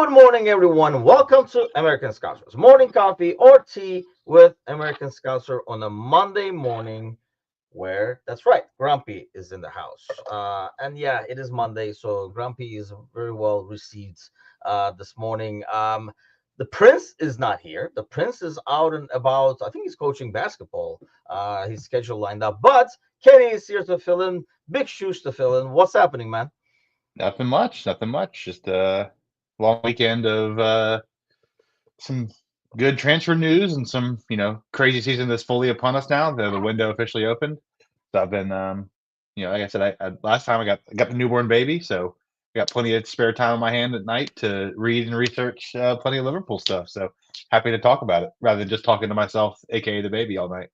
Good morning, everyone. Welcome to American Scousers Morning Coffee or Tea with American Scouser on a Monday morning where, that's right, Grumpy is in the house. And yeah, it is Monday, so Grumpy is very well received this morning. The Prince is not here. The Prince is out and about. I think he's coaching basketball. His schedule lined up. But Kenny is here to fill in. Big shoes to fill in. What's happening, man? Nothing much, nothing much. Just a long weekend of some good transfer news and some, crazy season that's fully upon us now. The window officially opened. So I've been, like I said, I last time I got the newborn baby, so I got plenty of spare time on my hand at night to read and research plenty of Liverpool stuff. So happy to talk about it rather than just talking to myself, aka the baby, all night.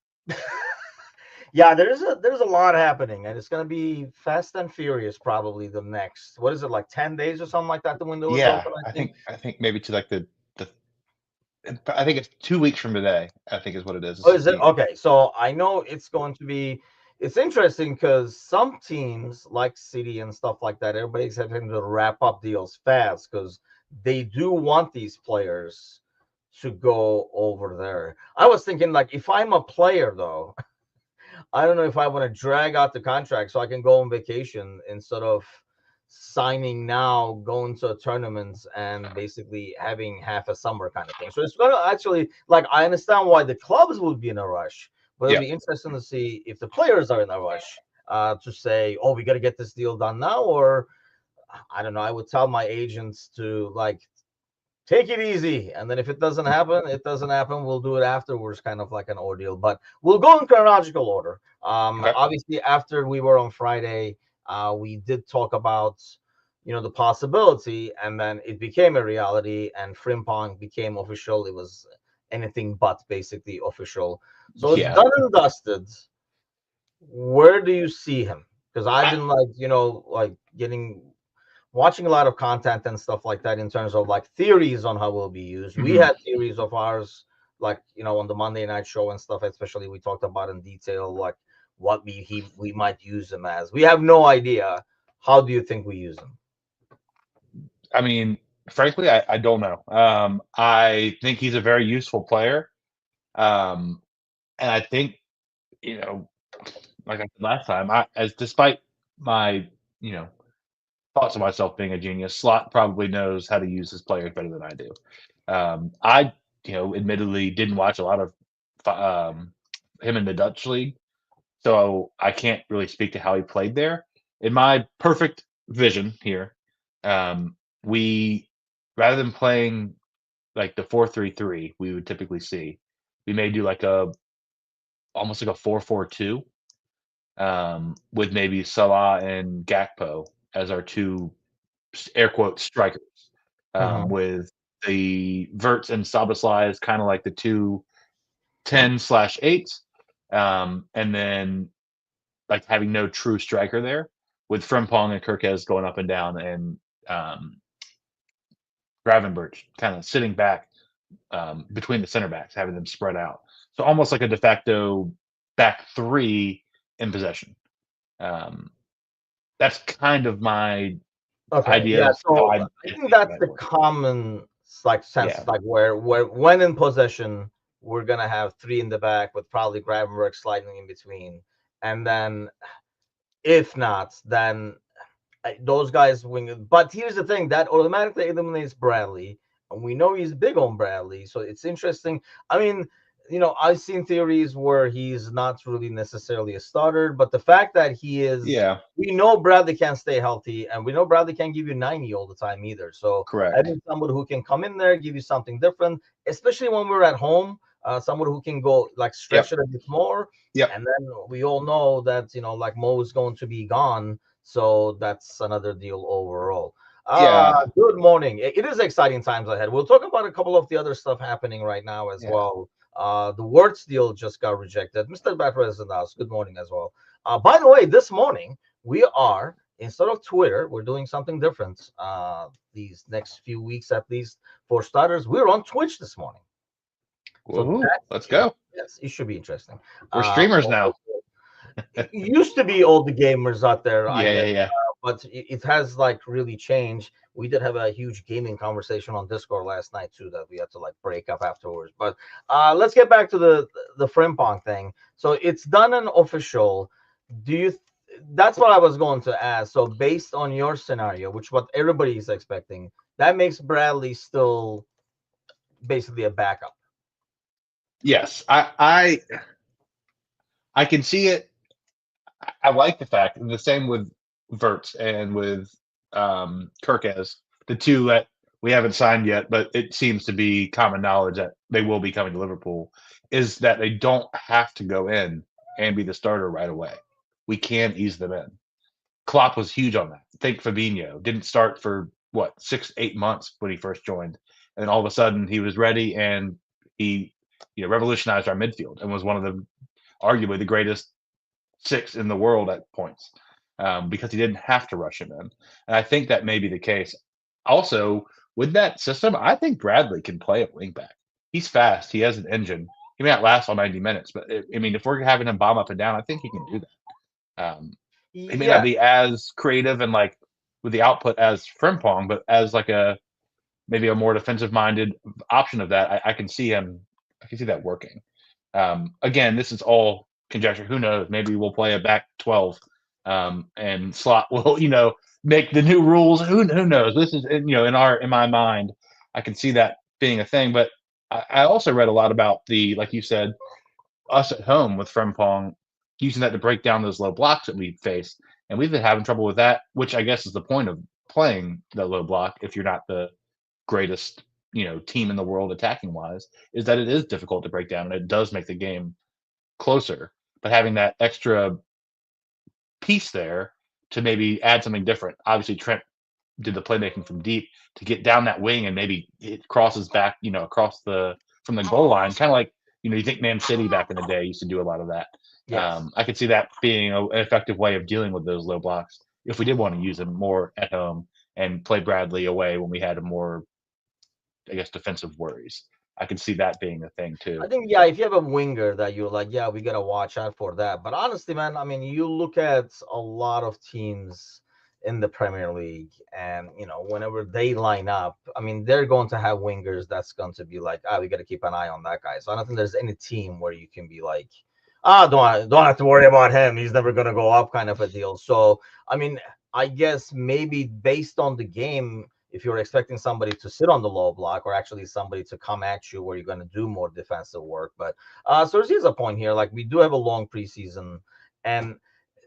Yeah, there's a lot happening, and it's gonna be Fast and Furious probably the next. What is it, like 10 days or something like that? The window is Yeah, open, I I think. think I think maybe to like the I think it's 2 weeks from today. I think is what it is. Oh, The is it 16th. okay? So I know it's going to be. It's interesting because some teams like City and stuff like that, everybody's having to wrap up deals fast because they do want these players to go over there. I was thinking, like, if I'm a player though, I don't know if I want to drag out the contract so I can go on vacation instead of signing now, going to tournaments and basically having half a summer kind of thing. So it's going to actually, like, I understand why the clubs would be in a rush, but it'll Yeah. be interesting to see if the players are in a rush to say, oh, we got to get this deal done now, or I don't know. I would tell my agents to like take it easy, and then if it doesn't happen, it doesn't happen. We'll do it afterwards, kind of like an ordeal. But we'll go in chronological order. Okay. Obviously, after we were on Friday, we did talk about the possibility, and then it became a reality, and Frimpong became official. It was anything but basically official, so it's Yeah. done and dusted. Where do you see him? Because I've been like like getting watching a lot of content and stuff like that in terms of like theories on how it will be used. We Mhm. had theories of ours, like on the Monday night show and stuff. Especially we talked about in detail, like what we might use him as. We have no idea. How do you think we use him? I mean, frankly, I don't know. I think he's a very useful player. Um, and I think, you know, like I said last time, as despite my, you know, thoughts of myself being a genius, Slot probably knows how to use his players better than I do. I, admittedly didn't watch a lot of um, him in the Dutch league, so I can't really speak to how he played there. In my perfect vision here, um, we rather than playing like the 4-3-3 we would typically see, we may do like a almost like a 4-4-2 with maybe Salah and Gakpo as our two air quote strikers, Mhm. with the Wirtz and Szoboszlai as kind of like the two 10/8s, and then like having no true striker there, with Frimpong and Kerkez going up and down, and Gravenberch kind of sitting back between the center backs, having them spread out. So almost like a de facto back three in possession. Um, that's kind of my Okay, idea yeah. of how So I I think think it that's might the work. common like sense, Yeah, like where when in possession, we're gonna have three in the back with probably Gravenberg sliding in between, and then if not, then those guys wing. But here's the thing that automatically eliminates Bradley, and we know he's big on Bradley, so it's interesting. I mean, I've seen theories where he's not really necessarily a starter, but the fact that he is, yeah, we know Bradley can't stay healthy, and we know Bradley can't give you 90 all the time either. So correct. having somebody who can come in there, give you something different, especially when we're at home, someone who can go like stretch Yep, it a bit more. yep, And then we all know that like Mo is going to be gone, so that's another deal overall. yeah, Good morning. It is exciting times ahead. We'll talk about a couple of the other stuff happening right now as yeah. well. The Wirtz deal just got rejected. Mr. Batter is in the house. Good morning as well. By the way, this morning we are, instead of Twitter, we're doing something different. These next few weeks, at least for starters, we're on Twitch this morning. So Woohoo! that Let's go. yes, it should be interesting. We're Uh, streamers now. it used to be all the gamers out there, I Yeah, guess. yeah, yeah. but it has like really changed. We did have a huge gaming conversation on Discord last night too that we had to like break up afterwards. But let's get back to the Frimpong thing. So it's done and official. Do you? That's what I was going to ask. So based on your scenario, which what everybody is expecting, that makes Bradley still basically a backup. Yes, I can see it. I like the fact, and the same with Wirtz and with Kerkez, the two that we haven't signed yet, but it seems to be common knowledge that they will be coming to Liverpool, is that they don't have to go in and be the starter right away. We can ease them in. Klopp was huge on that. Think Fabinho didn't start for what 6, 8 months when he first joined, and then all of a sudden he was ready and he, revolutionized our midfield and was one of the arguably the greatest six in the world at points, because he didn't have to rush him in. And I think that may be the case. Also, with that system, I think Bradley can play at wing back. He's fast. He has an engine. He may not last all 90 minutes, but I mean, if we're having him bomb up and down, I think he can do that. He may not Yeah, be as creative and like with the output as Frimpong, but as like a maybe a more defensive minded option of that, I can see him. I can see that working. Again, this is all conjecture. Who knows? Maybe we'll play a back 12, and Slot will, make the new rules. Who knows? This is, in my mind, I can see that being a thing. But I also read a lot about like you said, us at home with Frimpong using that to break down those low blocks that we face, and we've been having trouble with that, which I guess is the point of playing the low block if you're not the greatest team in the world attacking wise, is that it is difficult to break down and it does make the game closer. But having that extra piece there to maybe add something different. Obviously, Trent did the playmaking from deep to get down that wing and maybe it crosses back, across from the goal line, kind of like you think Man City back in the day used to do a lot of that. yes. I could see that being an effective way of dealing with those low blocks if we did want to use them more at home and play Bradley away when we had a more, I guess, defensive worries. I could see that being a thing I too. think, yeah, if you have a winger that you're like, yeah, we gotta watch out for that. But honestly, man, I mean, you look at a lot of teams in the Premier League, and whenever they line up, I mean, they're going to have wingers that's going to be like, we gotta keep an eye on that guy. So I don't think there's any team where you can be like, don't have to worry about him. He's never gonna go up, kind of a deal. So I mean, I guess maybe based on the game, if you're expecting somebody to sit on the low block or actually somebody to come at you where you're going to do more defensive work. But so here's a point here. Like, we do have a long preseason, and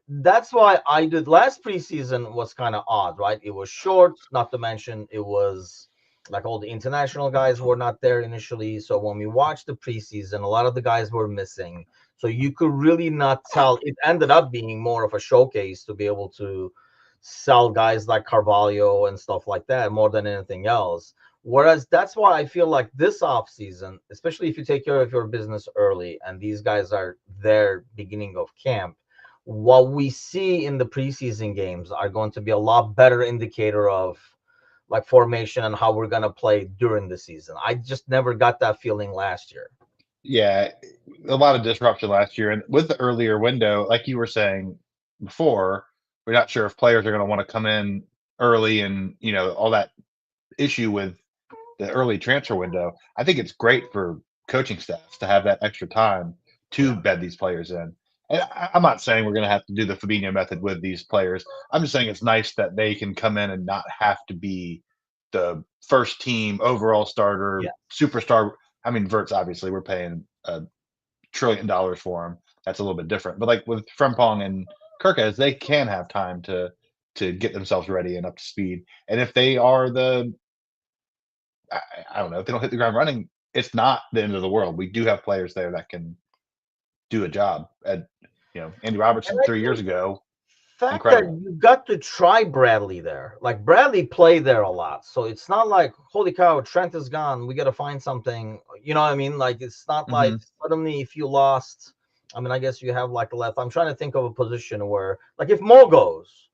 that's why I did last preseason was kind of odd, right? It was short, not to mention it was like all the international guys were not there initially. So when we watched the preseason, a lot of the guys were missing. So you could really not tell. It ended up being more of a showcase to be able to sell guys like Carvalho and stuff like that more than anything else. Whereas that's why I feel like this offseason, especially if you take care of your business early and these guys are there beginning of camp, what we see in the preseason games are going to be a lot better indicator of like formation and how we're going to play during the season. I just never got that feeling last year. Yeah, a lot of disruption last year, and with the earlier window, like you were saying before, we're not sure if players are going to want to come in early, and all that issue with the early transfer window. I think it's great for coaching staffs to have that extra time to Yeah. bed these players in. And I'm not saying we're going to have to do the Fabinho method with these players. I'm just saying it's nice that they can come in and not have to be the first team overall starter, Yeah. superstar. I mean, Wirtz, obviously, we're paying $1 trillion for him. That's a little bit different. But like with Frimpong and Kerkez, they can have time to get themselves ready and up to speed. And if they are I don't know, if they don't hit the ground running, it's not the end of the world. We do have players there that can do a job. And Andy And Robertson I 3 years think ago, fact that incredible. you got to try Bradley there. Like, Bradley played there a lot. So it's not like, holy cow, Trent is gone. We got to find something. You know what I mean? Like, it's not like Hmm. suddenly if you lost, I mean, I guess you have like left. I'm trying to think of a position where, like, if Mo goes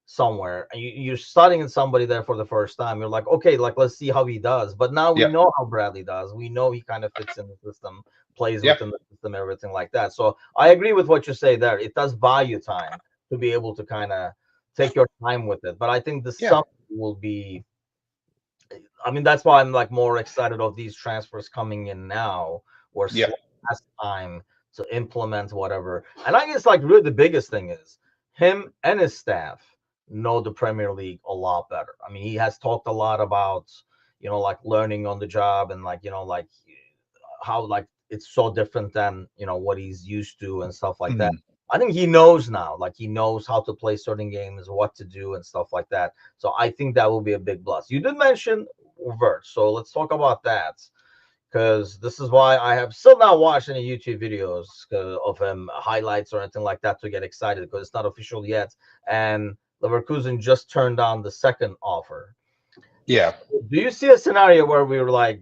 somewhere and you're starting in somebody there for the first time, you're like, okay, like, let's see how he does. But now we Yep. know how Bradley does. We know he kind of fits in the system, plays Yep. within the system, everything like that. So I agree with what you say there. It does buy you time to be able to kind of take your time with it. But I think the Yeah. summer will be. I mean, that's why I'm like more excited of these transfers coming in now, where Yeah. Slot has time to implement whatever. And I guess like really the biggest thing is him and his staff know the Premier League a lot better. I mean, he has talked a lot about, like learning on the job and like, like how like it's so different than, what he's used to and stuff like that. Mhm. I think he knows now, like he knows how to play certain games, what to do and stuff like that. So I think that will be a big plus. You did mention Wirtz, so let's talk about that, because this is why I have still not watched any YouTube videos of him, highlights or anything like that to get excited, because it's not official yet. And Leverkusen just turned down the second offer. Yeah. Do you see a scenario where we were like,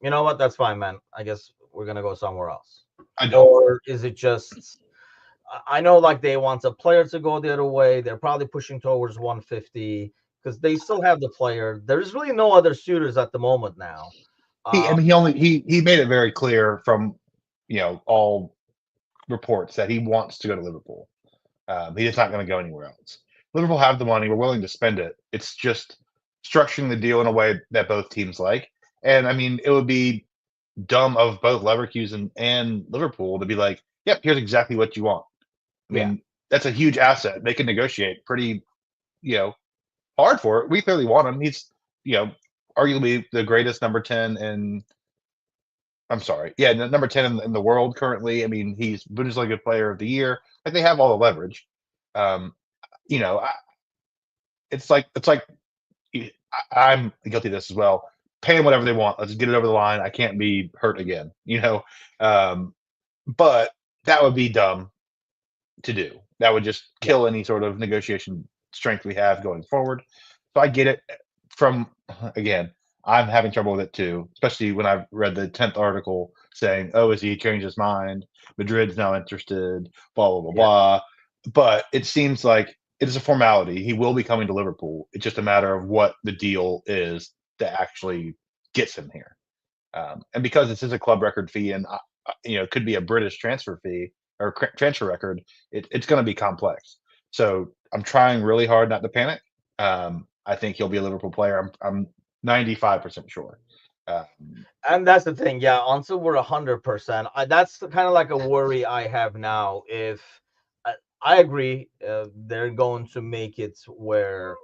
you know what, that's fine, man, I guess we're gonna go somewhere else? I don't. Or is it just, I know like they want a player to go the other way, they're probably pushing towards 150 because they still have the player. There's really no other suitors at the moment now. I mean, he made it very clear from all reports that he wants to go to Liverpool. He is not going to go anywhere else. Liverpool have the money. We're willing to spend it. It's just structuring the deal in a way that both teams like. And I mean, it would be dumb of both Leverkusen and Liverpool to be like, "Yep, here's exactly what you want." I Yeah. mean, that's a huge asset. They can negotiate pretty, hard for it. We clearly want him. He's, arguably the greatest number 10 in. I'm sorry. Yeah, number 10 in the world currently. I mean, he's Bundesliga Player of the Year. Like they have all the leverage. Um, you know, I, it's like I'm guilty of this as well. Pay them whatever they want. Let's get it over the line. I can't be hurt again. Um, but that would be dumb to do. That would just kill any sort of negotiation strength we have going forward. So I get it. From again, I'm having trouble with it too, especially when I've read the 10th article saying, "Oh, has he changed his mind? Madrid's now interested." Blah blah blah Yeah. blah. But it seems like it is a formality. He will be coming to Liverpool. It's just a matter of what the deal is that actually gets him here. And because this is a club record fee, and it could be a British transfer fee or transfer record, it's going to be complex. So I'm trying really hard not to panic. I think he'll be a Liverpool player. I'm 95% sure. And that's the thing, yeah. Until we're 100%, that's kind of like a worry I have now. If I agree, they're going to make it where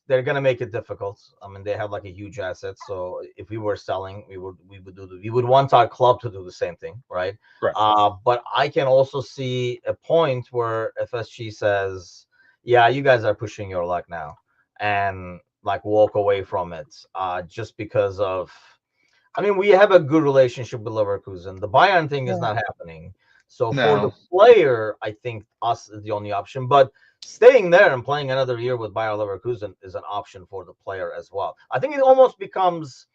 they're going to make it difficult. I mean, they have like a huge asset. So if we were selling, we would want our club to do the same thing, right? Right. But I can also see a point where FSG says, "Yeah, you guys are pushing your luck now," and like walk away from it, just because of. I mean, we have a good relationship with Leverkusen. The Bayern thing is not happening. So for the No. player, I think us is the only option. But staying there and playing another year with Bayer Leverkusen is an option for the player as well. I think it almost becomes,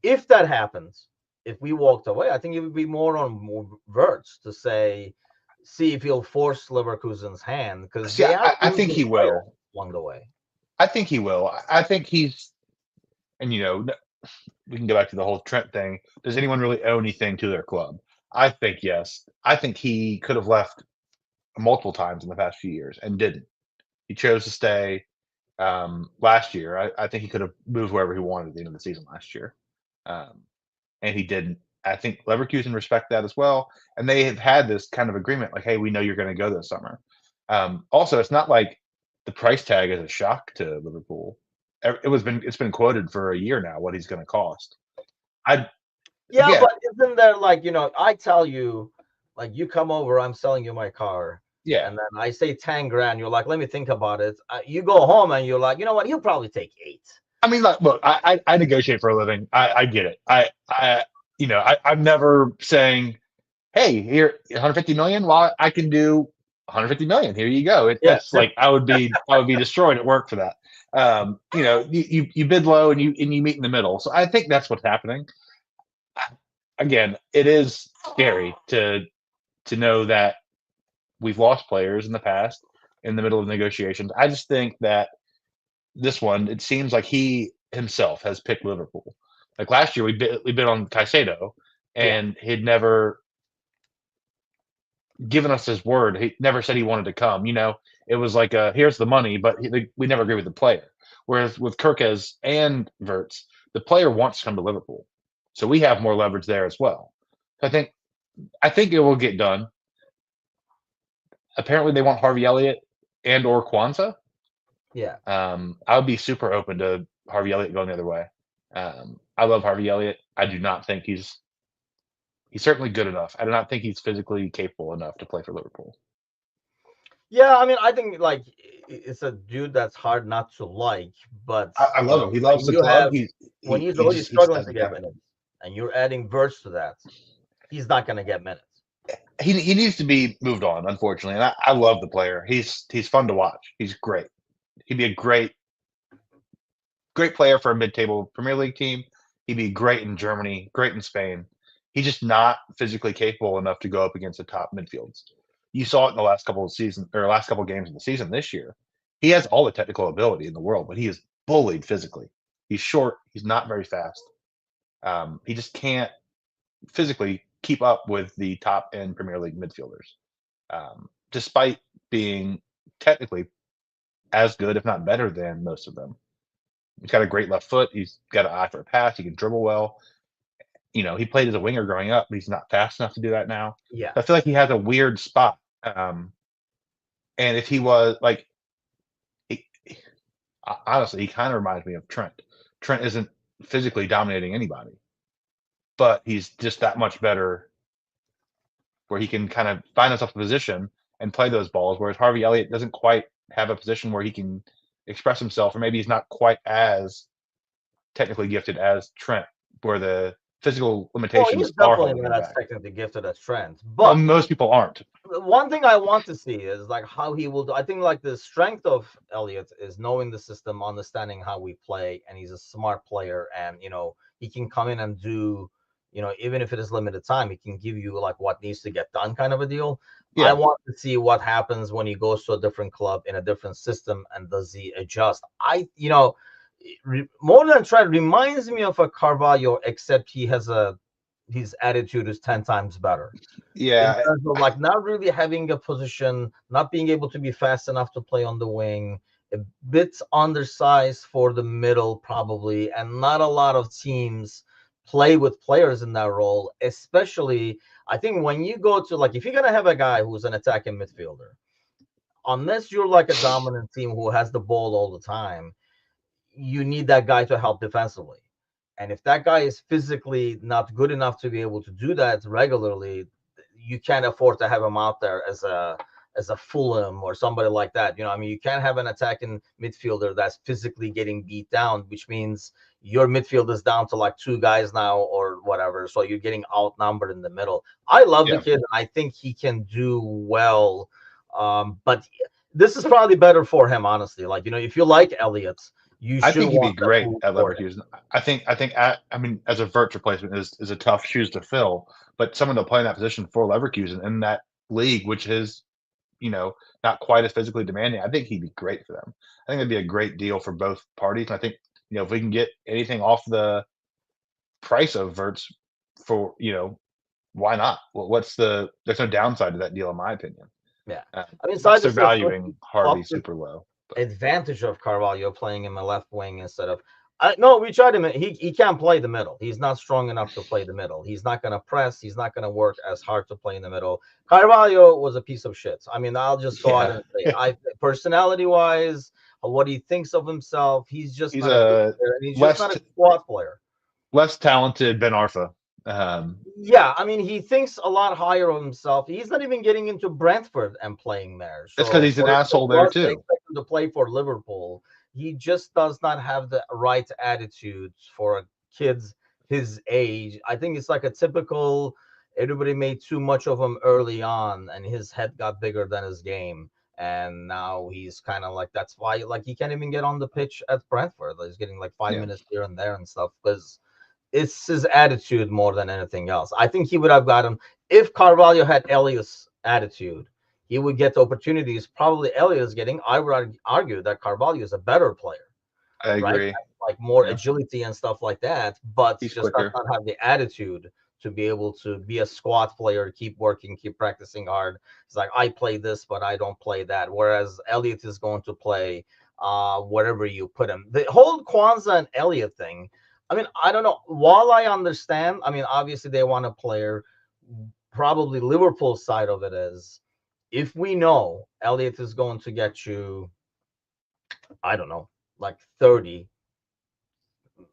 if that happens, if we walked away, I think it would be more on Wirtz to say, see if he'll force Leverkusen's hand, because See, they have I think he will. along the way. I think he will. I think he's, and we can go back to the whole Trent thing. Does anyone really owe anything to their club? I think yes. I think he could have left multiple times in the past few years and didn't. He chose to stay last year. I think he could have moved wherever he wanted at the end of the season last year, um, and he didn't. I think Leverkusen respect that as well, and they have had this kind of agreement, like, "Hey, we know you're going to go this summer." Also, it's not like the price tag is a shock to Liverpool. It's been quoted for a year now what he's going to cost. I Yeah, Again, but isn't there like, I tell you, like you come over, I'm selling you my car. yeah. And then I say 10 grand. You're like, let me think about it. You go home and you're like, you know what? He'll probably take 8. I mean, look, I negotiate for a living. I get it. I'm never saying, "Hey, here, 150 million. Well, I can do 150 million. Here you go." Yeah. That's like I would be destroyed at work for that. You bid low and you meet in the middle. So I think that's what's happening. Again, it is scary to know that we've lost players in the past in the middle of negotiations. I just think that this one, it seems like he himself has picked Liverpool. Like last year, we bid on Caicedo, Yeah. and he'd never given us his word. He never said he wanted to come. It was like, here's the money, but we never agree with the player. Whereas with Kerkez and Wirtz, the player wants to come to Liverpool, so we have more leverage there as well. So I think it will get done. Apparently, they want Harvey Elliott and or Kwanzaa. Yeah. I would be super open to Harvey Elliott going the other way. I love Harvey Elliott. I do not think he's certainly good enough. I do not think he's physically capable enough to play for Liverpool. Yeah, I mean, I think like it's a dude that's hard not to like, but I you love him. know, He loves when the you club. have when he's already He just struggling to doesn't get have it. minutes, and you're adding Wirtz to that, he's not going to get minutes. He needs to be moved on, unfortunately. And I love the player. He's fun to watch. He's great. He'd be a great player for a mid-table Premier League team. He'd be great in Germany, great in Spain. He's just not physically capable enough to go up against the top midfields. You saw it in the last couple of games of the season this year. He has all the technical ability in the world, but he is bullied physically. He's short. He's not very fast. He just can't physically keep up with the top end Premier League midfielders, despite being technically as good, if not better, than most of them. He's got a great left foot. He's got an eye for a pass. He can dribble well. He played as a winger growing up, but he's not fast enough to do that now. Yeah. I feel like he has a weird spot. And if he was like, honestly, he kind of reminds me of Trent. Trent isn't physically dominating anybody, but he's just that much better where he can kind of find himself a position and play those balls, whereas Harvey Elliott doesn't quite have a position where he can express himself, or maybe he's not quite as technically gifted as Trent, where the physical Well, limitations he's are definitely holding him not as back. technically gifted as Trent, Well, but most people aren't. one thing I want to see is like how he will do. I think like the strength of Elliot is knowing the system, understanding how we play, and he's a smart player, and he can come in and do, even if it is limited time, he can give you like what needs to get done kind of a deal. I Yeah, want to see what happens when he goes to a different club in a different system, and does he adjust? More than Trent reminds me of a Carvalho, except his attitude is 10 times better in yeah, terms of like not really having a position, not being able to be fast enough to play on the wing, a bit undersized for the middle probably, and not a lot of teams play with players in that role. Especially, I think when you go to like if you're gonna have a guy who's an attacking midfielder, unless you're like a dominant team who has the ball all the time, you need that guy to help defensively. And if that guy is physically not good enough to be able to do that regularly, you can't afford to have him out there as a Fulham or somebody like that. I mean, you can't have an attacking midfielder that's physically getting beat down, which means your midfield is down to like two guys now or whatever. So you're getting outnumbered in the middle. I love the yeah. kid. I think he can do well. But this is probably better for him, honestly. Like, if you like Elliott, you I should think he'd be want that great move at for him. Leverkusen. I mean, as a Wirtz replacement is a tough shoes to fill, but someone to play in that position for Leverkusen in that league, which is, not quite as physically demanding, I think he'd be great for them. I think it'd be a great deal for both parties. And I think, if we can get anything off the price of Wirtz for, why not? There's no downside to that deal, in my opinion. Yeah. I mean, Unless Side they're is a valuing Harvey optic super low. advantage of Carvalho playing him a left wing instead of. No, we tried him. He can't play the middle. He's not strong enough to play the middle. He's not going to press. He's not going to work as hard to play in the middle. Carvalho was a piece of shit. I mean, I'll just go out Yeah. and say, personality wise, what he thinks of himself, he's just He's not a good a player, and he's just less not a squad player. less talented Ben Arfa. Yeah, I mean, he thinks a lot higher of himself. He's not even getting into Brentford and playing there. It's because So he's an asshole there for us to too. expect him to play for Liverpool, he just does not have the right attitude for a kid his age. I think it's like a typical. Everybody made too much of him early on, and his head got bigger than his game. And now he's kind of like that's why like he can't even get on the pitch at Brentford. He's getting like 5 minutes here and there and stuff because it's his attitude more than anything else. I think he would have gotten if Carvalho had Elliott's attitude, he would get opportunities. Probably Elliott's getting. I would argue that Carvalho is a better player, I right? agree. Like more Yeah. agility and stuff like that, but He's just does quicker. not have the attitude to be able to be a squad player, keep working, keep practicing hard. It's like, I play this, but I don't play that. Whereas Elliott is going to play wherever you put him. The whole Kwanzaa and Elliott thing, I mean, I don't know. While I understand, I mean, obviously they want a player. Probably Liverpool's side of it is, if we know Elliott is going to get you, I don't know, like 30,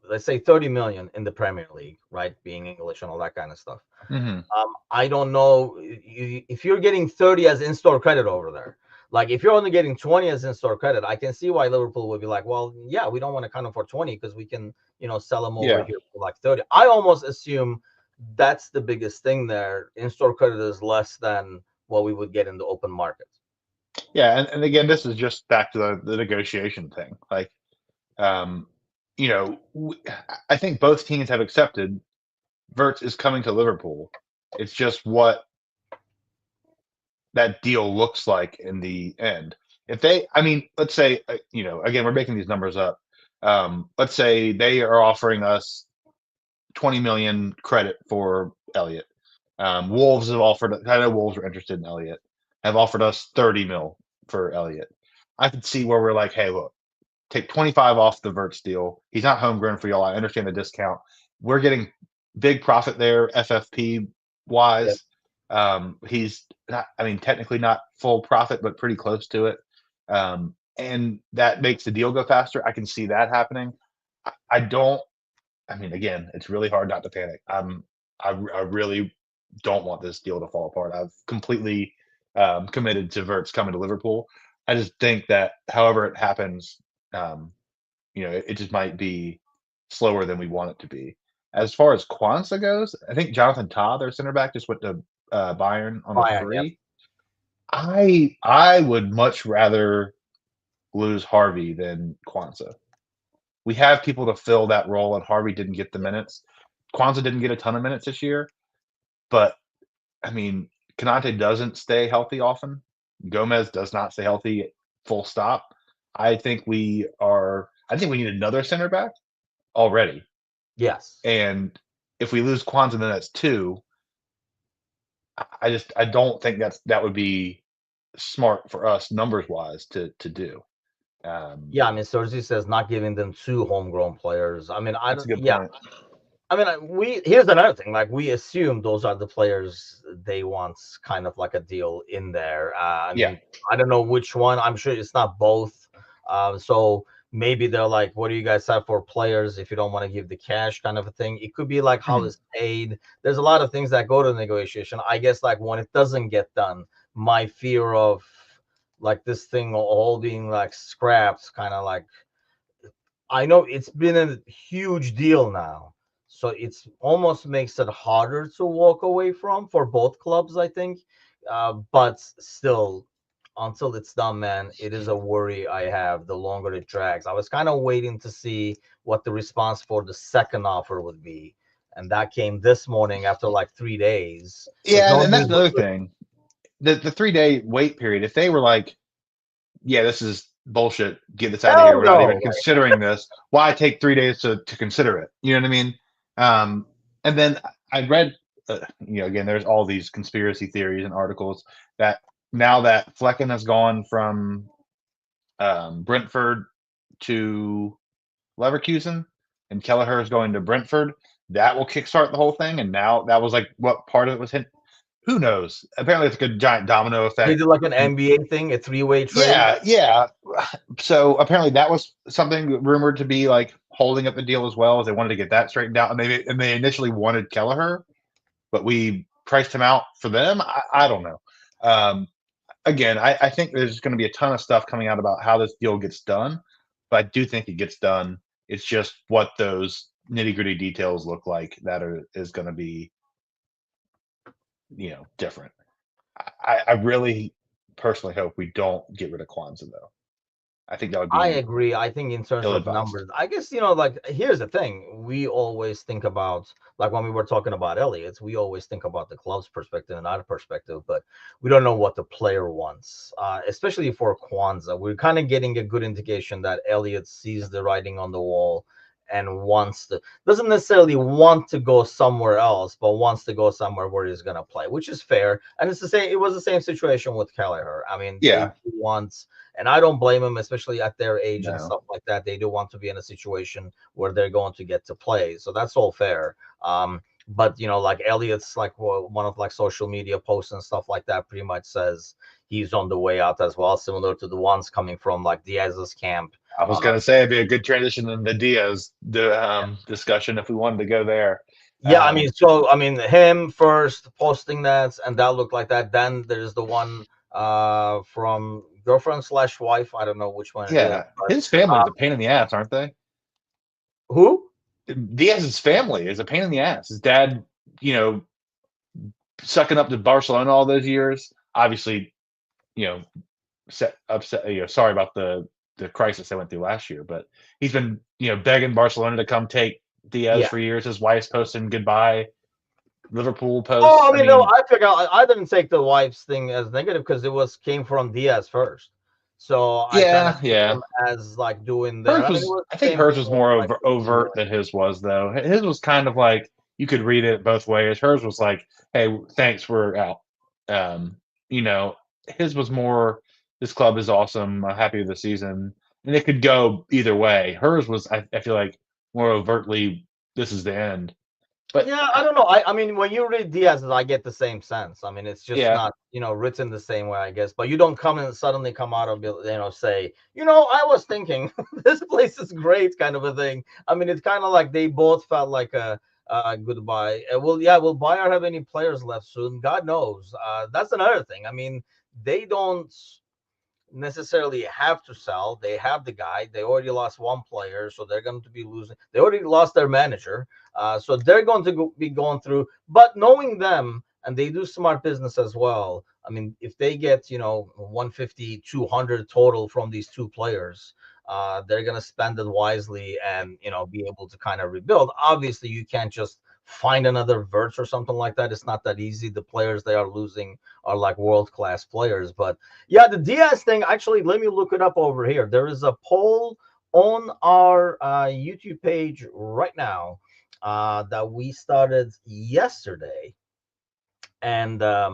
let's say 30 million in the Premier League, right? Being English and all that kind of stuff. Mm-hmm. I don't know if you're getting 30 as in-store credit over there. Like, if you're only getting 20 as in-store credit, I can see why Liverpool would be like, well, yeah, we don't want to count him for 20 because we can, sell him over here for like 30. I almost assume that's the biggest thing there. In-store credit is less than what we would get in the open market. Yeah, and again, this is just back to the negotiation thing. Like, you know, I think both teams have accepted Wirtz is coming to Liverpool. It's just what that deal looks like in the end. If they, I mean, let's say, again, we're making these numbers up. Let's say they are offering us 20 million credit for Elliott. Wolves have offered, I know Wolves are interested in Elliott, have offered us 30 mil for Elliott. I could see where we're like, hey, look, take 25 off the Wirtz deal. He's not homegrown for y'all. I understand the discount. We're getting big profit there, FFP wise. Yep. He's not, I mean, technically not full profit, but pretty close to it. And that makes the deal go faster. I can see that happening. I mean, again, it's really hard not to panic. I really don't want this deal to fall apart. I've completely committed to Wirtz coming to Liverpool. I just think that however it happens, it just might be slower than we want it to be. As far as Kwanzaa goes, I think Jonathan Tah, their center back, just went to Bayern on a free. Yep. I would much rather lose Harvey than Kwanzaa. We have people to fill that role, and Harvey didn't get the minutes. Kwanzaa didn't get a ton of minutes this year, but I mean, Konate doesn't stay healthy often. Gomez does not stay healthy, full stop. I think we need another center back already. Yes. And if we lose Kwanzaa, then that's two. I don't think that would be smart for us numbers wise to do. Yeah, I mean, Sergi says not giving them two homegrown players. I mean, that's a good point. I mean, here's another thing. Like, we assume those are the players they want, kind of like a deal in there. I mean, I don't know which one. I'm sure it's not both. So maybe they're like, what do you guys have for players if you don't want to give the cash, kind of a thing. It could be like how it's paid. There's a lot of things that go to negotiation. I guess, like, when it doesn't get done, my fear of like this thing all being like scrapped, kind of like, I know it's been a huge deal now, so it's almost makes it harder to walk away from for both clubs, I think. But still, until it's done, man, it is a worry I have the longer it drags. I was kind of waiting to see what the response for the second offer would be, and that came this morning after like 3 days. Yeah, and that's another thing. The 3-day wait period, if they were like, yeah, this is bullshit, get this out of here, we're not even considering this, why take 3 days to consider it? You know what I mean? And then I read, again, there's all these conspiracy theories and articles that now that Flecken has gone from Brentford to Leverkusen and Kelleher is going to Brentford, that will kickstart the whole thing. And now that was like what part of it was hit. Who knows? Apparently, it's like a giant domino effect. They did like an NBA thing, a three-way trade. Yeah. So apparently, that was something rumored to be like holding up the deal as well. As they wanted to get that straightened out, and they initially wanted Kelleher, but we priced him out for them. I don't know. Again, I think there's going to be a ton of stuff coming out about how this deal gets done, but I do think it gets done. It's just what those nitty-gritty details look like that is going to be, different. I really personally hope we don't get rid of Kwanzaa, though. I think that would be. I agree. I think in terms of numbers, I guess, like, here's the thing. We always think about, like, when we were talking about Elliott, we always think about the club's perspective and our perspective, but we don't know what the player wants, especially for Kwanzaa. We're kind of getting a good indication that Elliott sees the writing on the wall and doesn't necessarily want to go somewhere else, but wants to go somewhere where he's going to play, which is fair. And it was the same situation with Kelleher. I mean, Yeah. they want, and I don't blame them, especially at their age and No. stuff like that. They do want to be in a situation where they're going to get to play, so that's all fair. But like Elliot's like one of like social media posts and stuff like that pretty much says he's on the way out as well, similar to the ones coming from like Diaz's camp. I was gonna say it'd be a good transition in the Diaz discussion if we wanted to go there. Yeah, I mean, him first posting that, and that looked like that. Then there's the one from girlfriend / wife. I don't know which one it is. Yeah, his family's a pain in the ass, aren't they? Who? Diaz's family is a pain in the ass. His dad, sucking up to Barcelona all those years. Obviously, upset. Sorry about the crisis they went through last year, but he's been begging Barcelona to come take Diaz for years. His wife's posting goodbye. Liverpool post. Oh, I mean, no, I figured I didn't take the wife's thing as negative because it came from Diaz first. So I kind of him as like doing that. I think hers was more overt than his was, though. His was kind of like you could read it both ways. Hers was like, "Hey, thanks, we're out." His was more, "This club is awesome. I'm happy with the season," and it could go either way. Hers was, I feel like, more overtly, "This is the end." But yeah, I don't know. I mean, when you read Diaz, I get the same sense. I mean, it's just not written the same way, I guess. But you don't suddenly come out of say, I was thinking this place is great, kind of a thing. I mean, it's kind of like they both felt like a goodbye. Will Bayer have any players left soon? God knows. That's another thing. I mean, they don't necessarily have to sell. They have the guy. They already lost one player, so they're going to be losing. They already lost their manager, so they're going to be going through. But knowing them, and they do smart business as well. I mean, if they get 150, 200 total from these two players, they're going to spend it wisely and be able to kind of rebuild. Obviously, you can't just find another Wirtz or something like that. It's not that easy. The players they are losing are like world-class players. But yeah, the Diaz thing, actually, let me look it up over here. There is a poll on our YouTube page right now that we started yesterday. And let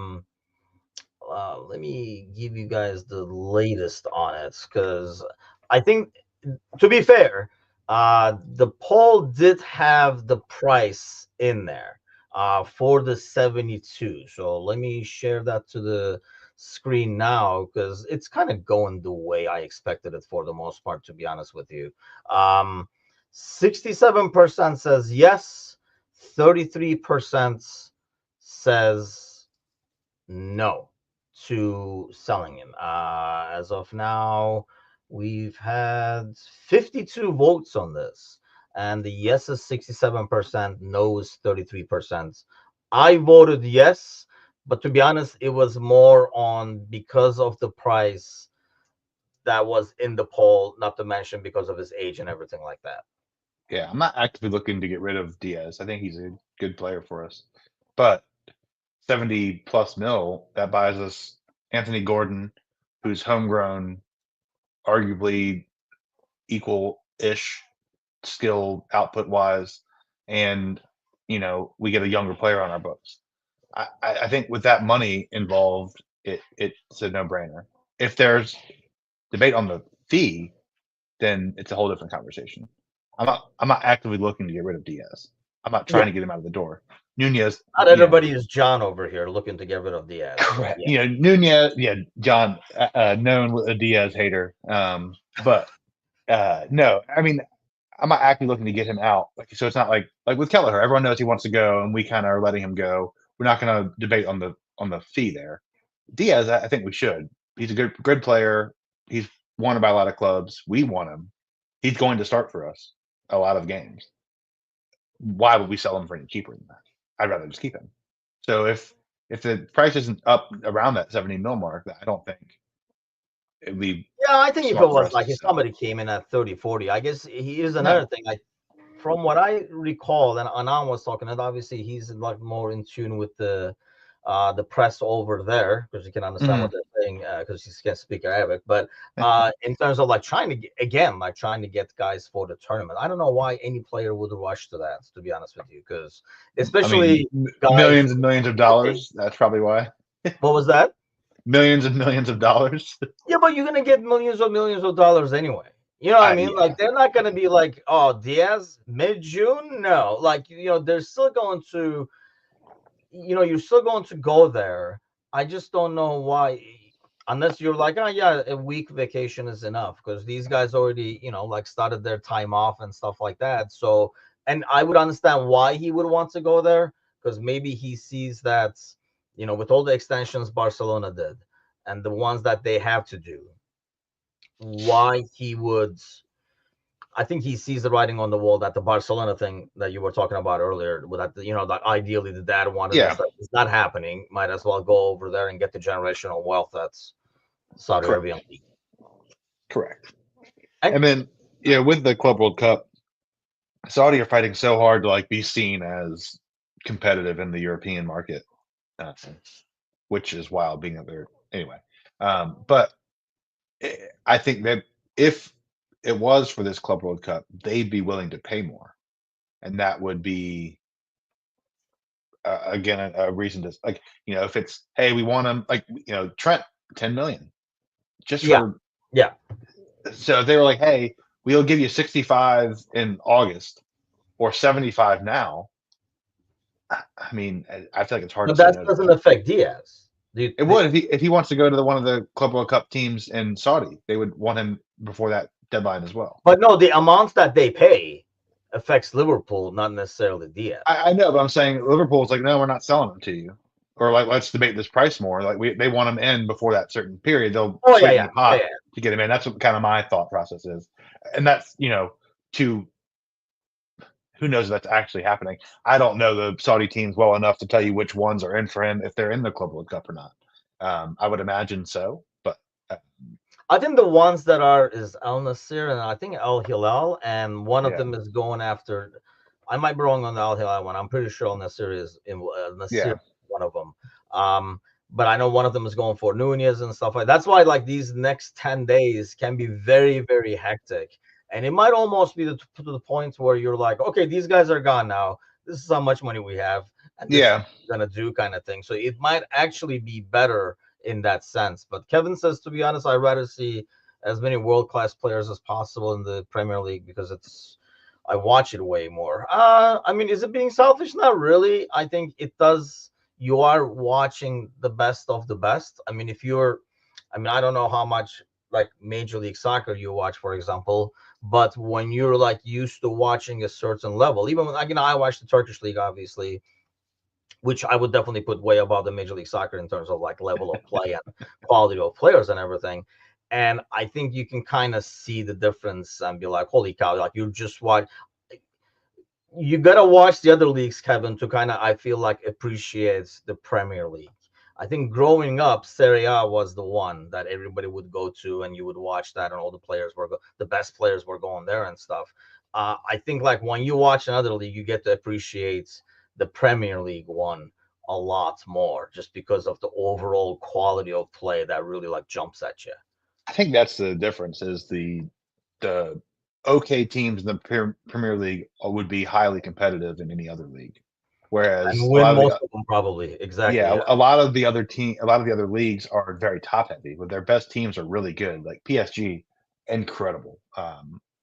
me give you guys the latest on it, because I think, to be fair, the poll did have the price in there for the 72. So let me share that to the screen now, because it's kind of going the way I expected it for the most part, to be honest with you. 67% says yes, 33% says no to selling him. As of now, we've had 52 votes on this, and the yes is 67%, no is 33%. I voted yes, but to be honest, it was more on because of the price that was in the poll, not to mention because of his age and everything like that. Yeah, I'm not actively looking to get rid of Diaz. I think he's a good player for us, but 70 plus mil, that buys us Anthony Gordon, who's homegrown, arguably equal-ish skill output wise, and we get a younger player on our books. I think with that money involved, it's a no-brainer. If there's debate on the fee, then it's a whole different conversation. I'm not actively looking to get rid of Diaz. I'm not trying to get him out of the door. Nunez. Not everybody is John over here looking to get rid of Diaz. Correct. Nunez. Yeah, John, known a Diaz hater. But no, I mean, I'm not actively looking to get him out. So it's not like with Kelleher, everyone knows he wants to go, and we kind of are letting him go. We're not going to debate on the fee there. Diaz, I think we should. He's a good player. He's wanted by a lot of clubs. We want him. He's going to start for us a lot of games. Why would we sell him for any cheaper than that? I'd rather just keep him. So if the price isn't up around that 70 mil mark, I don't think it'd be. Yeah, I think if it was like if somebody came in at 30, 40, I guess here's another thing. From what I recall, and Anand was talking, and obviously he's like more in tune with the the press over there, because you can understand what they're saying because you can't speak Arabic. But in terms of like trying to get guys for the tournament, I don't know why any player would rush to that. To be honest with you, because especially guys millions and millions of dollars. That's probably why. What was that? Millions and millions of dollars. Yeah, but you're gonna get millions of dollars anyway. You know what I mean? Yeah. Like they're not gonna be like, oh, Diaz mid-June. No, like they're still going to, you're still going to go there. I just don't know why, unless you're like, oh yeah, a week vacation is enough, because these guys already, like started their time off and stuff like that. So, and I would understand why he would want to go there, because maybe he sees that, with all the extensions Barcelona did and the ones that they have to do, why he would. I think he sees the writing on the wall that the Barcelona thing that you were talking about earlier, with that, that ideally the dad wanted this, that is not happening. Might as well go over there and get the generational wealth that's Saudi Arabian league. Correct. And then, with the Club World Cup, Saudi are fighting so hard to be seen as competitive in the European market, which is wild being up there anyway. But I think that if it was for this Club World Cup, they'd be willing to pay more, and that would be again a reason to if it's, hey, we want him, Trent 10 million just for So they were like, hey, we'll give you 65 in August or 75 now. I mean, I feel like it's hard but to say that no doesn't to that. affect Diaz. It would if he wants to go to one of the Club World Cup teams in Saudi, they would want him before that deadline as well. But no, the amounts that they pay affects Liverpool, not necessarily Diaz. I know, but I'm saying Liverpool's like, no, we're not selling them to you, or let's debate this price more. They want him in before that certain period. They'll sweeten the pot to get him in. That's what kind of my thought process is, and that's to. Who knows if that's actually happening? I don't know the Saudi teams well enough to tell you which ones are in for him, if they're in the Club World Cup or not. I would imagine so, but I think the ones that are is Al Nasir and I think Al Hilal, and one of them is going after. I might be wrong on the Al Hilal one. I'm pretty sure Al Nasir is in Nasir, one of them. But I know one of them is going for Nunez and stuff like that. That's why these next 10 days can be very, very hectic. And it might almost be to the point where you're like, okay, these guys are gone now. This is how much money we have. And this is what we're going to do, kind of thing. So it might actually be better in that sense. But Kevin says, to be honest, I'd rather see as many world-class players as possible in the Premier League, because I watch it way more. I mean, is it being selfish? Not really. I think it does. You are watching the best of the best. I mean, I don't know how much Major League Soccer you watch, for example, but when you're used to watching a certain level, even when I watch the Turkish league, obviously, which I would definitely put way above the Major League Soccer in terms of level of play and quality of players and everything. And I think you can kind of see the difference and be like, holy cow, you just watch. You gotta watch the other leagues, Kevin, to kind of, I feel appreciate the Premier League. I think growing up, Serie A was the one that everybody would go to, and you would watch that, and all the best players were going there and stuff. I think when you watch another league, you get to appreciate the Premier League one a lot more, just because of the overall quality of play that really jumps at you. I think that's the difference. Is the okay teams in the Premier League would be highly competitive in any other league, whereas and win most of them probably. Exactly. Yeah, a lot of the other leagues are very top heavy, but their best teams are really good. Like PSG, incredible,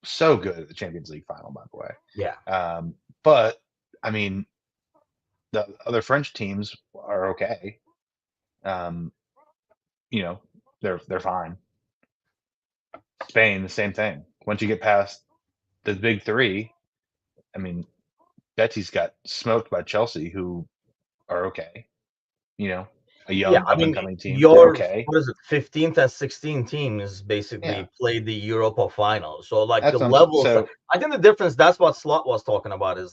so good at the Champions League final, by the way. Yeah. But I mean, the other French teams are okay. They're fine. Spain, the same thing. Once you get past the big three, I mean, Betsy's got smoked by Chelsea, who are okay. A young up-and-coming team. What is it, 15th and 16th teams basically played the Europa final. So the levels, I think the difference, that's what Slot was talking about, is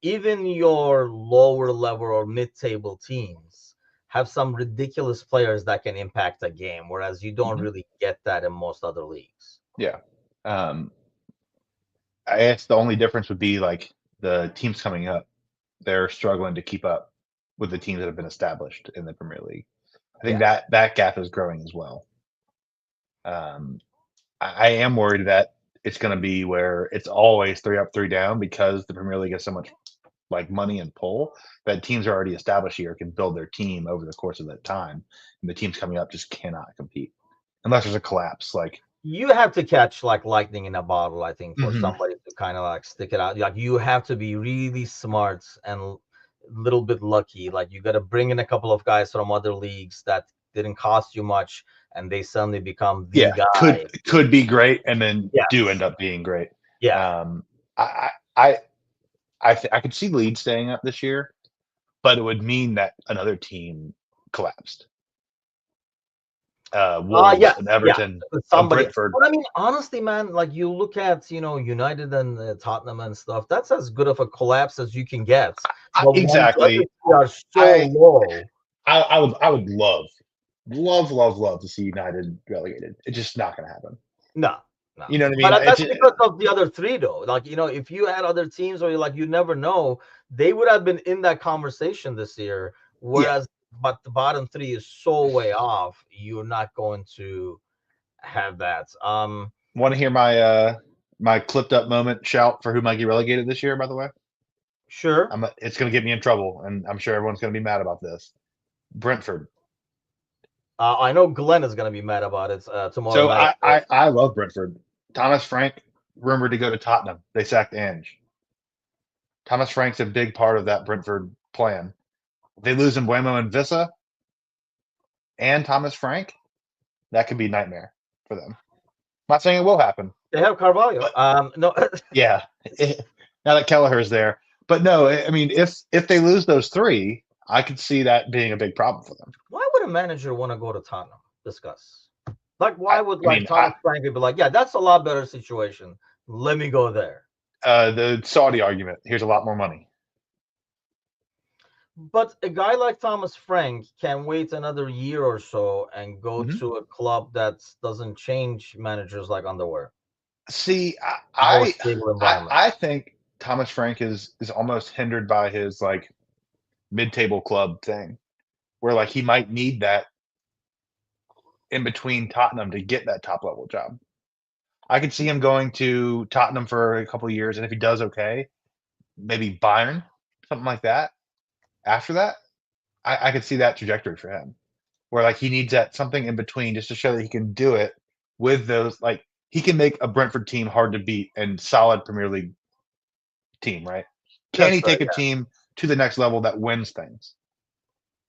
even your lower level or mid-table teams have some ridiculous players that can impact a game, whereas you don't really get that in most other leagues. Yeah. I guess the only difference would be the teams coming up, they're struggling to keep up. with the teams that have been established in the Premier League. I think that gap is growing as well. I am worried that it's going to be where it's always 3 up, 3 down because the Premier League has so much like money and pull that teams are already established here can build their team over the course of that time, and the teams coming up just cannot compete unless there's a collapse. Like you have to catch like lightning in a bottle, I think, for somebody to kind of like stick it out. Like you have to be really smart and a little bit lucky. Like you got to bring in a couple of guys from other leagues that didn't cost you much, and they suddenly become the guy. Could be great, and then do end up being great. Yeah. I could see Leeds staying up this year, but it would mean that another team collapsed. Wolves and Everton, Brentford. But I mean, honestly, man, like you look at United and Tottenham and stuff. That's as good of a collapse as you can get. Exactly. Are so low. I would love to see United relegated. It's just not going to happen. No. You know what I mean? But that's because of the other three, though. Like, if you had other teams or you never know, they would have been in that conversation this year. Whereas, but the bottom three is so way off, you're not going to have that. Want to hear my clipped up moment shout for who might get relegated this year, by the way? Sure. It's going to get me in trouble, and I'm sure everyone's going to be mad about this. Brentford. I know Glenn is going to be mad about it tomorrow. So I love Brentford. Thomas Frank rumored to go to Tottenham. They sacked Ange. Thomas Frank's a big part of that Brentford plan. If they lose Mbuemo and Vissa and Thomas Frank, that could be a nightmare for them. I'm not saying it will happen. They have Carvalho. No. Yeah. Now that Kelleher is there. But no, I mean, if they lose those three, I could see that being a big problem for them. Why would a manager want to go to Tottenham? Discuss. Like, why would Thomas Frank be like, yeah, that's a lot better situation. Let me go there. The Saudi argument. Here's a lot more money. But a guy like Thomas Frank can wait another year or so and go to a club that doesn't change managers like underwear. See, I think Thomas Frank is almost hindered by his like mid-table club thing, where like he might need that in between Tottenham to get that top level job. I could see him going to Tottenham for a couple of years, and if he does okay, maybe Bayern, something like that. After that, I could see that trajectory for him, where like he needs that something in between just to show that he can do it with those. Like he can make a Brentford team hard to beat and solid Premier League team, right? Can he take a team to the next level that wins things?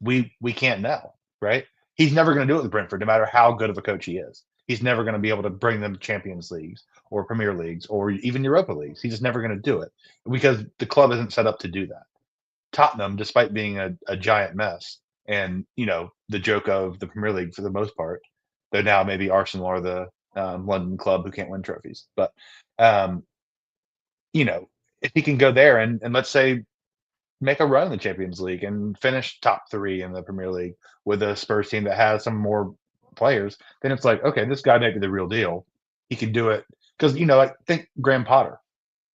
We can't know, right? He's never going to do it with Brentford, no matter how good of a coach he is. He's never going to be able to bring them to Champions Leagues or Premier Leagues or even Europa Leagues. He's just never going to do it because the club isn't set up to do that. Tottenham, despite being a giant mess and, the joke of the Premier League for the most part, though now maybe Arsenal are the London club who can't win trophies. But, if he can go there and let's say make a run in the Champions League and finish top 3 in the Premier League with a Spurs team that has some more players, then it's like, okay, this guy may be the real deal. He can do it. Because, I think Graham Potter,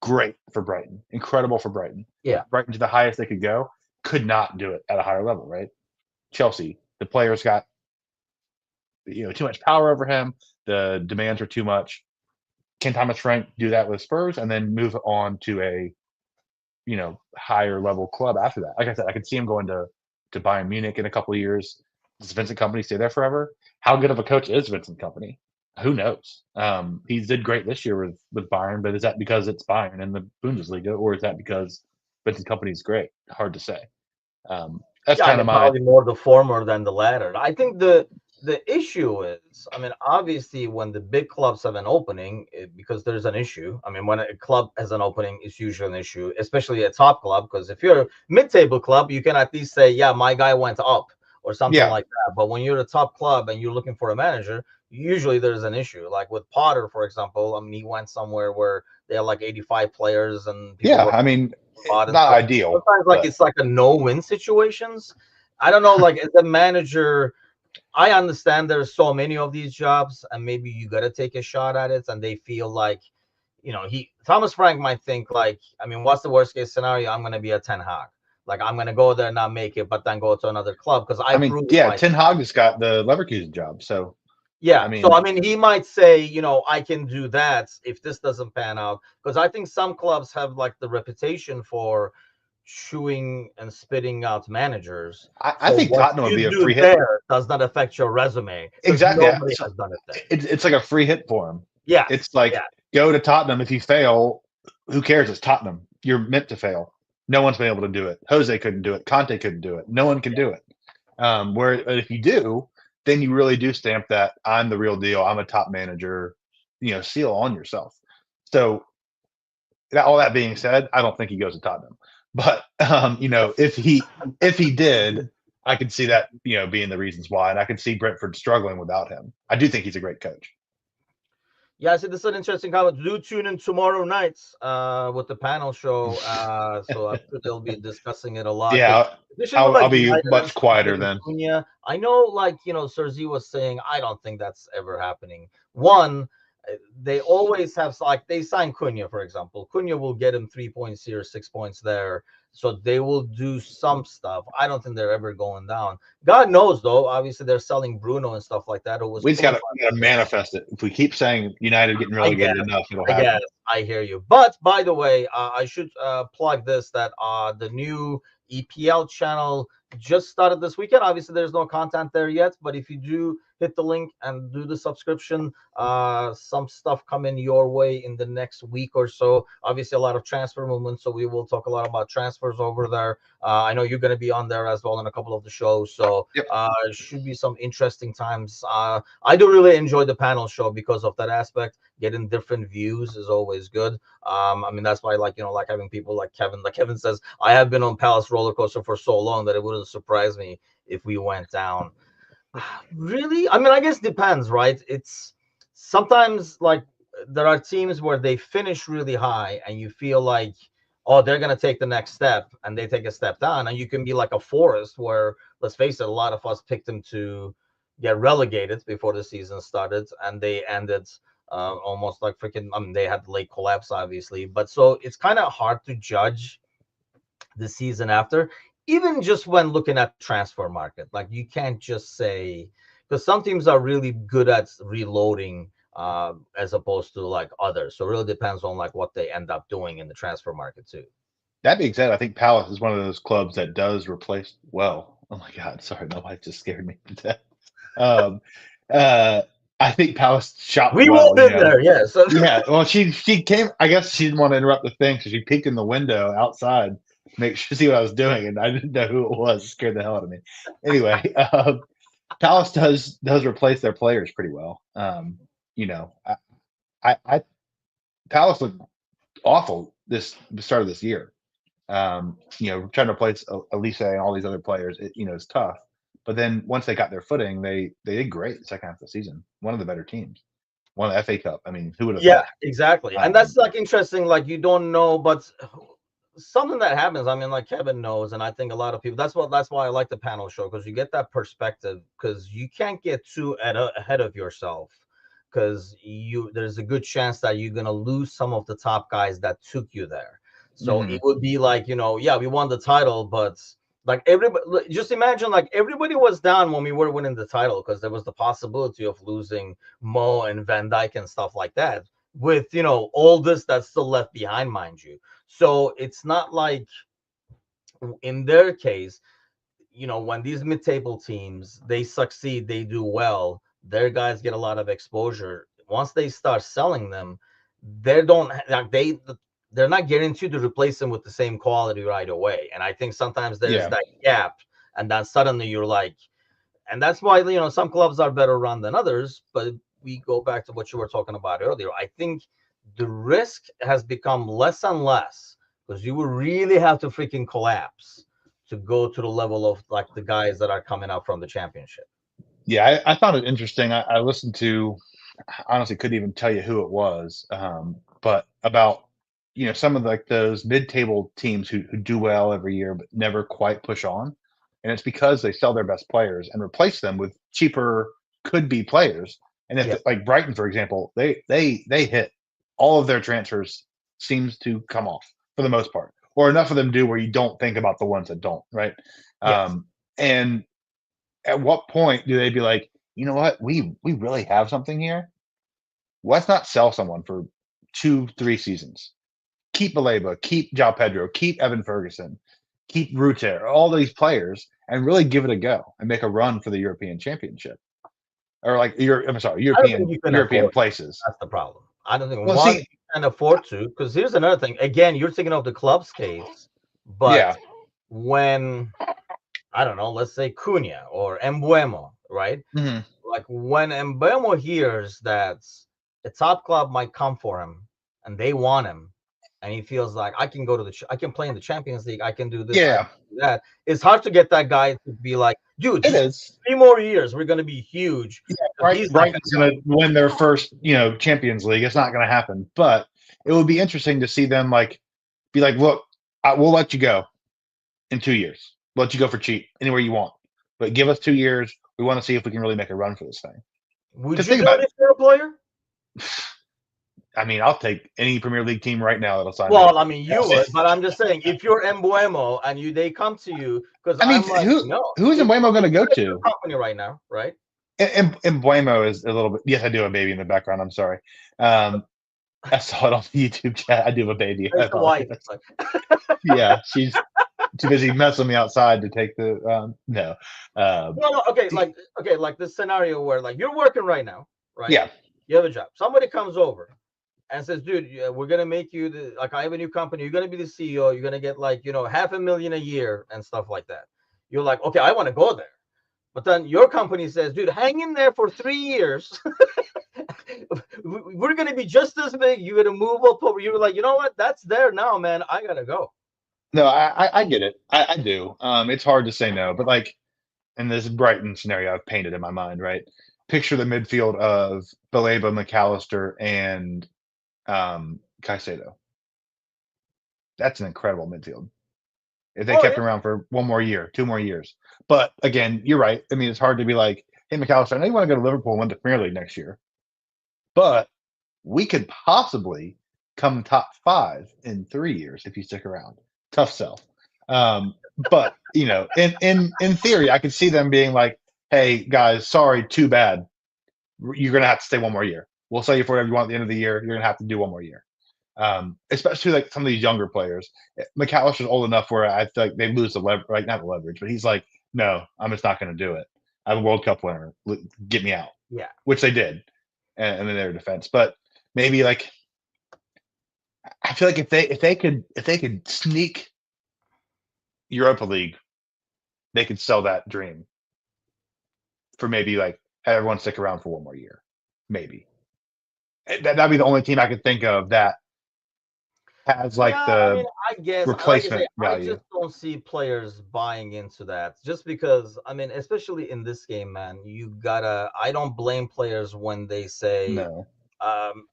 great for Brighton, incredible for Brighton. Yeah. Brighton to the highest they could go, could not do it at a higher level, right? Chelsea, the players got, too much power over him. The demands are too much. Can Thomas Frank do that with Spurs and then move on to a higher level club after that? Like I said, I could see him going to Bayern Munich in a couple of years. Does Vincent Kompany stay there forever? How good of a coach is Vincent Kompany? Who knows? He did great this year with Bayern, but is that because it's Bayern in the Bundesliga, or is that because Vincent Kompany is great? Hard to say. That's kind of probably more the former than the latter. I think the issue is, obviously when the big clubs have an opening, because there's an issue. When a club has an opening, it's usually an issue, especially a top club, because if you're a mid-table club, you can at least say, yeah, my guy went up or something like that. But when you're a top club and you're looking for a manager, usually there's an issue. Like with Potter, for example, he went somewhere where they had like 85 players and not ideal. Sometimes it's like a no-win situations. I don't know, like as a manager, I understand there's so many of these jobs and maybe you got to take a shot at it, and they feel like, Thomas Frank might think like, what's the worst case scenario? I'm going to be a Ten Hag. Like I'm gonna go there and not make it, but then go to another club because I I mean, proved yeah, Ten myself. Hag just got the Leverkusen job, so Yeah. I So I mean, mean, he might say, I can do that if this doesn't pan out, because I think some clubs have like the reputation for chewing and spitting out managers. I So think what Tottenham would you be a do free hit. there does not affect your resume because Exactly. Yeah. nobody So has done it there. it's like a free hit for him. Yes. It's like Yeah. go to Tottenham. If you fail, who cares? It's Tottenham. You're meant to fail. No one's been able to do it. Jose couldn't do it. Conte couldn't do it. No one can do it. Where if you do, then you really do stamp that I'm the real deal. I'm a top manager, seal on yourself. So all that being said, I don't think he goes to Tottenham. But if he did, I could see that being the reasons why, and I could see Brentford struggling without him. I do think he's a great coach. Yeah, I said this is an interesting comment. Do tune in tomorrow night with the panel show. So I'm sure they'll be discussing it a lot. Because Yeah, especially with I'll like be United and much stuff quieter getting then. Cunha, I know, like, Sir Z was saying, I don't think that's ever happening. One, they always have, like, they sign Cunha, for example. Cunha will get him 3 points here, 6 points there. So they will do some stuff. I don't think they're ever going down. God knows, though. Obviously, they're selling Bruno and stuff like that. It was We just proven. gotta manifest it. If we keep saying United getting I guess. relegated enough, it'll I guess happen. I hear you. But by the way, I should plug this that the new EPL channel just started this weekend. Obviously, there's no content there yet, but if you do hit the link and do the subscription, some stuff coming your way in the next week or so. Obviously, a lot of transfer movement, so we will talk a lot about transfers over there. I know you're going to be on there as well in a couple of the shows, so Yep. it should be some interesting times. I do really enjoy the panel show because of that aspect. Getting different views is always good. I mean, that's why, like, like having people like Kevin. Like Kevin says, I have been on Palace roller coaster for so long that it wouldn't surprise me if we went down. Really? I mean, I guess depends, right? It's sometimes like there are teams where they finish really high and you feel like, oh, they're going to take the next step, and they take a step down. And you can be like a Forest where, let's face it, a lot of us picked them to get relegated before the season started, and they ended almost like freaking, I mean, they had late collapse, obviously. But so it's kind of hard to judge the season after, even just when looking at the transfer market. Like you can't just say, because some teams are really good at reloading as opposed to like others. So it really depends on like what they end up doing in the transfer market too. That being said, I think Palace is one of those clubs that does replace well. Oh my God, sorry, my wife just scared me to death. Um, uh, I think Palace shop We've all well. been there, yeah. So Yeah, well, she came. I guess she didn't want to interrupt the thing, so she peeked in the window outside, make sure see what I was doing, and I didn't know who it was. It scared the hell out of me. Anyway, Palace does replace their players pretty well. You know, I Palace looked awful the start of this year. Trying to replace Elise and all these other players, is tough. But then once they got their footing, they did great the second half of the season. One of the better teams. Won the FA Cup. I mean, who would have yeah, thought? exactly. And that's like interesting. Like you don't know, but something that happens. I mean, like Kevin knows, and I think a lot of people. That's why I like the panel show, because you get that perspective. Because you can't get too ahead of yourself, because there's a good chance that you're gonna lose some of the top guys that took you there. So Mhm. it would be like, yeah, we won the title, but like everybody, just imagine like everybody was down when we were winning the title, because there was the possibility of losing Mo and Van Dyke and stuff like that, with all this that's still left behind, mind you. So it's not like in their case, when these mid-table teams, they succeed, they do well, their guys get a lot of exposure. Once they start selling them, they don't like they're not guaranteed to replace them with the same quality right away. And I think sometimes there's Yeah. that gap, and then suddenly you're like, and that's why some clubs are better run than others. But we go back to what you were talking about earlier. I think the risk has become less and less, because you will really have to freaking collapse to go to the level of like the guys that are coming up from the championship. Yeah, I found it interesting. I listened to, I honestly couldn't even tell you who it was, but about some of like those mid-table teams who do well every year but never quite push on, and it's because they sell their best players and replace them with cheaper could-be players. And if Yeah. like Brighton, for example, they hit all of their transfers seems to come off for the most part, or enough of them do where you don't think about the ones that don't, right? Yes. And at what point do they be like, you know what, we really have something here? Let's not sell someone for 2-3 seasons. Keep Baleba, keep João Pedro, keep Evan Ferguson, keep Ruter, all these players, and really give it a go and make a run for the European Championship, or like I'm sorry, I don't think you can European afford. places. That's the problem. I don't think Well, one see, you can afford to, because here's another thing. Again, you're thinking of the club's case, but yeah, when I don't know, let's say Cunha or Embuemo, right? mhm. Like when Embuemo hears that a top club might come for him and they want him, and he feels like I can go to I can play in the Champions League, I can do this, I can Yeah, do that. It's hard to get that guy to be like, dude, it just is. 3 more years, we're gonna be huge. Yeah, Because he's not Brighton's going to win their first, Champions League. It's not going to happen, but it would be interesting to see them be like, look, we'll let you go in 2 years. We'll let you go for cheap anywhere you want, but give us 2 years. We want to see if we can really make a run for this thing. Would Because you think do about it if you're a player? it. I mean, I'll take any Premier League team right now that'll sign me. Well, I mean, you would, but I'm just saying, if you're Embuemo and they come to you, because I mean, I'm like, no, who's Embuemo going to go it's your to? company right now, right? Embuemo is a little bit. Yes, I do have a baby in the background. I'm sorry. I saw it on the YouTube chat. I do have a baby. I It's the wife. apologize. Like, Yeah, she's too busy messing me outside to take the no. no, okay, like this scenario where like you're working right now, right? Yeah. You have a job. Somebody comes over and says, dude, yeah, we're gonna make you like I have a new company. You're gonna be the CEO. You're gonna get like $500,000 a year and stuff like that. You're like, okay, I want to go there. But then your company says, dude, hang in there for 3 years. We're going to be just as big. You're going to move up over. You're like, you know what? That's there now, man. I got to go. No, I get it. I do. It's hard to say no, but in this Brighton scenario I've painted in my mind, right? Picture the midfield of Baleba, McAllister, and Caicedo. That's an incredible midfield. If they Oh, kept yeah. him around for 1 more year, 2 more years. But again, you're right. I mean, it's hard to be like, hey, McAllister, I know you want to go to Liverpool and win the Premier League next year, but we could possibly come top 5 in 3 years if you stick around. Tough sell. But in theory, I could see them being like, hey, guys, sorry, too bad. You're going to have to stay 1 more year. We'll sell you for whatever you want at the end of the year. You're going to have to do 1 more year. Especially like some of these younger players. McAllister's old enough where I feel like they lose the leverage, like not the leverage, but he's like, no, I'm just not going to do it. I'm a World Cup winner. Get me out. Yeah. Which they did, and in their defense. But maybe like I feel like if they could sneak Europa League, they could sell that dream for maybe like have everyone stick around for 1 more year, maybe. That'd be the only team I could think of that has like Yeah, I mean, the I guess, like I say, replacement I value. just don't see players buying into that. Just because, I mean, especially in this game, man, I don't blame players when they say, No. um,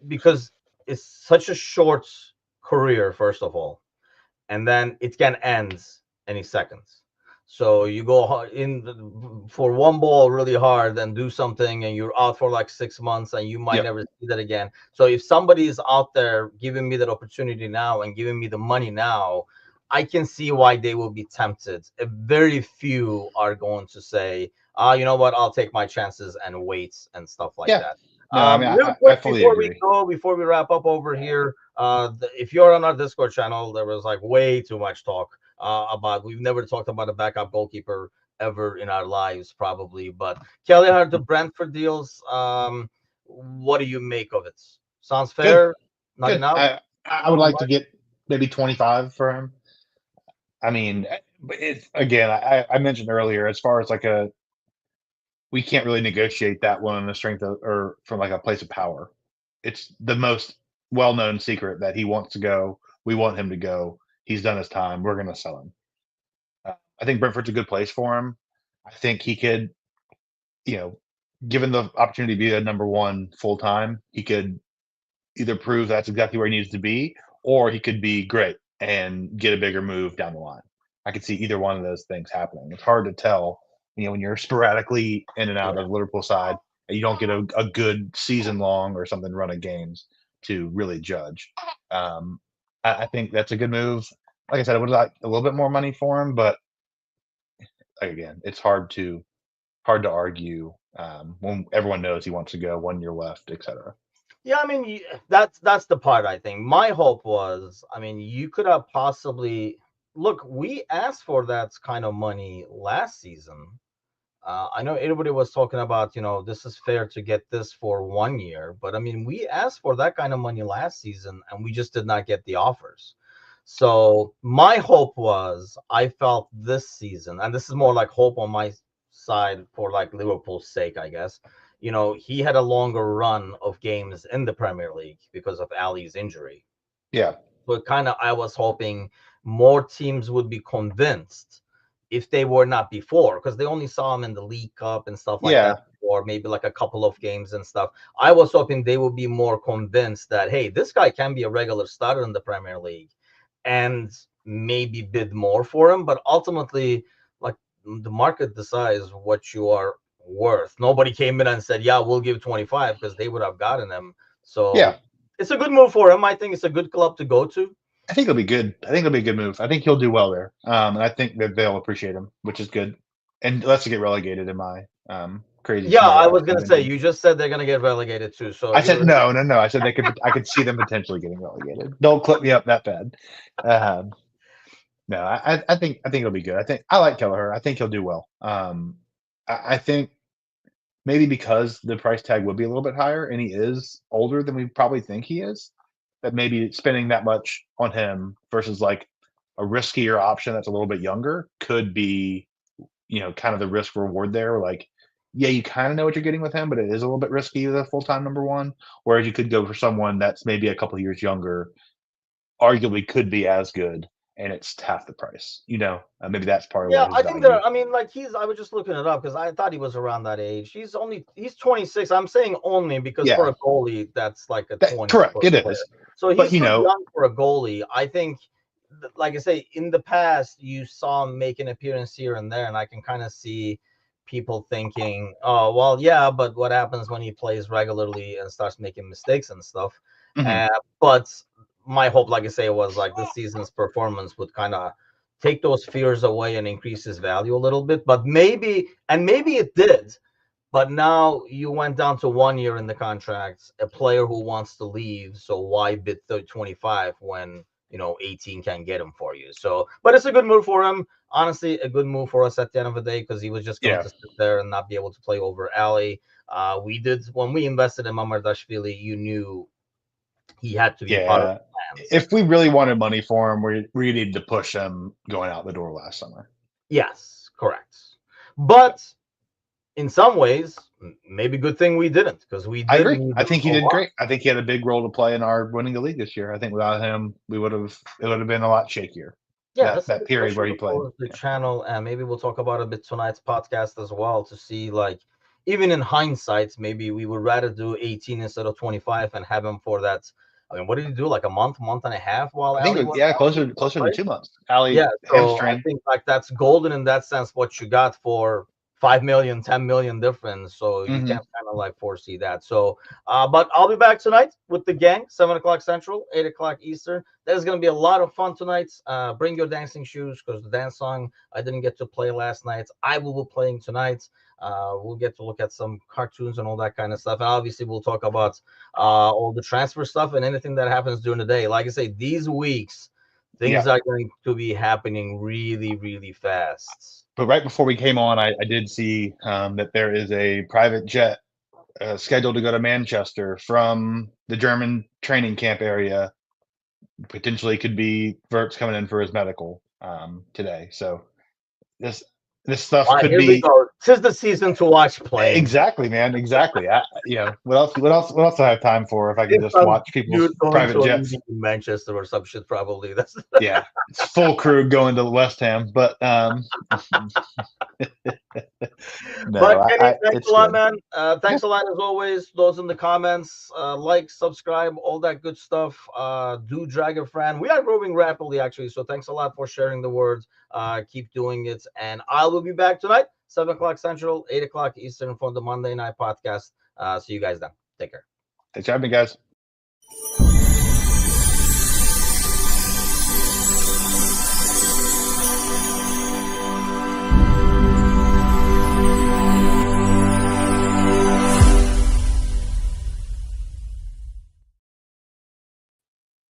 because it's such a short career, first of all, and then it can end any seconds. So you go in for one ball really hard and do something, and you're out for like 6 months, and you might Yep. never see that again. So if somebody is out there giving me that opportunity now and giving me the money now, I can see why they will be tempted. Very few are going to say, you know what, I'll take my chances and wait and stuff like Yeah. that. No, I mean, Real I quick fully agree. before we wrap up over here, if you're on our Discord channel, there was like way too much talk about. We've never talked about a backup goalkeeper ever in our lives, probably. But Kelleher, the Brentford deals. What do you make of it? Sounds Good. fair. Not Good. enough. I would like to get maybe 25 for him. I mean, but it's again, I mentioned earlier, as far as like we can't really negotiate that one on the strength of or from like a place of power. It's the most well-known secret that he wants to go. We want him to go. He's done his time. We're going to sell him. I think Brentford's a good place for him. I think he could, you know, given the opportunity to be a number one full time, he could either prove that's exactly where he needs to be, or he could be great and get a bigger move down the line. I could see either one of those things happening. It's hard to tell, when you're sporadically in and out Yeah. of the Liverpool side, and you don't get a good season long or something run of games to really judge. I think that's a good move. Like I said, I would like a little bit more money for him, but again, it's hard to argue when everyone knows he wants to go 1 year left, etc. Yeah, I mean, that's the part I think. My hope was, I mean, you could have possibly look. We asked for that kind of money last season. I know everybody was talking about, this is fair to get this for 1 year, but I mean, we asked for that kind of money last season, and we just did not get the offers. So my hope was, I felt this season, and this is more like hope on my side for like Liverpool's sake, I guess. He had a longer run of games in the Premier League because of Ali's injury. Yeah. But kind of, I was hoping more teams would be convinced if they were not before, because they only saw him in the League Cup and stuff like that, or maybe like a couple of games and stuff. I was hoping they would be more convinced that, hey, this guy can be a regular starter in the Premier League, and maybe bid more for him. But ultimately, like, the market decides what you are worth. Nobody came in and said, yeah, we'll give 25, because they would have gotten him. So it's a good move for him. I think it's a good club to go to. I think it'll be good. I think it'll be a good move. I think he'll do well there. And I think that they'll appreciate him, which is good. And let's get relegated in my crazy. Yeah, I was gonna say, you just said they're gonna get relegated too. So I said no. I said I could see them potentially getting relegated. Don't clip me up that bad. No, I think it'll be good. I like Kelleher. I think he'll do well. I think maybe because the price tag would be a little bit higher, and he is older than we probably think he is, that maybe spending that much on him versus like a riskier option that's a little bit younger could be, kind of the risk reward there. Like, yeah, you kind of know what you're getting with him, but it is a little bit risky with a full-time number one. Whereas you could go for someone that's maybe a couple of years younger, arguably could be as good, and it's half the price. Maybe that's part of Yeah, what his I think value. I mean, like, I was just looking it up because I thought he was around that age. He's 26. I'm saying only because for a goalie, that's like a 20. Correct, it is. So he's still young for a goalie. I think, like I say, in the past, you saw him make an appearance here and there, and I can kind of see people thinking, oh, well, yeah, but what happens when he plays regularly and starts making mistakes and stuff? But my hope, like I say, was like this season's performance would kind of take those fears away and increase his value a little bit. But maybe it did. But now you went down to 1 year in the contract, a player who wants to leave. So why bid 25 when 18 can get him for you? So, but it's a good move for him. Honestly, a good move for us at the end of the day, because he was just going to sit there and not be able to play over Ali. We did, when we invested in Mamardashvili, you knew he had to be part of the plans. If we really wanted money for him, we needed to push him going out the door last summer. Yes, correct. But in some ways, maybe good thing we didn't, because we did. I agree. I think he did great. I think he had a big role to play in our winning the league this year. I think without him, it would have been a lot shakier. Yeah, that period where he played. The channel, and maybe we'll talk about it a bit tonight's podcast as well, to see, like, even in hindsight, maybe we would rather do 18 instead of 25 and have him for that. I mean, what did he do? Like a month and a half while I think Ali was closer to 2 months. Ali, so I think like that's golden in that sense. What you got for 5 million, 10 million difference. So you can't kind of like foresee that. So, but I'll be back tonight with the gang, 7:00 Central, 8:00 Eastern. There's going to be a lot of fun tonight. Bring your dancing shoes, because the dance song I didn't get to play last night, I will be playing tonight. We'll get to look at some cartoons and all that kind of stuff. And obviously, we'll talk about all the transfer stuff and anything that happens during the day. Like I say, these weeks, things are going to be happening really, really fast. But right before we came on, I did see that there is a private jet scheduled to go to Manchester from the German training camp area. Potentially could be Wirtz coming in for his medical today. So this stuff could be. Tis the season to watch play. Exactly, man. Exactly. What else do I have time for if I can just watch people's private jets? In Manchester or some shit, probably. That's it's full crew going to West Ham, but but Kenny, thanks a lot, man. Thanks a lot as always. Those in the comments, like, subscribe, all that good stuff. Do drag a friend. We are growing rapidly, actually. So thanks a lot for sharing the words. Keep doing it, and I will be back tonight, 7:00 Central, 8:00 Eastern, for the Monday Night Podcast. See you guys then. Take care. Thanks for having me, guys.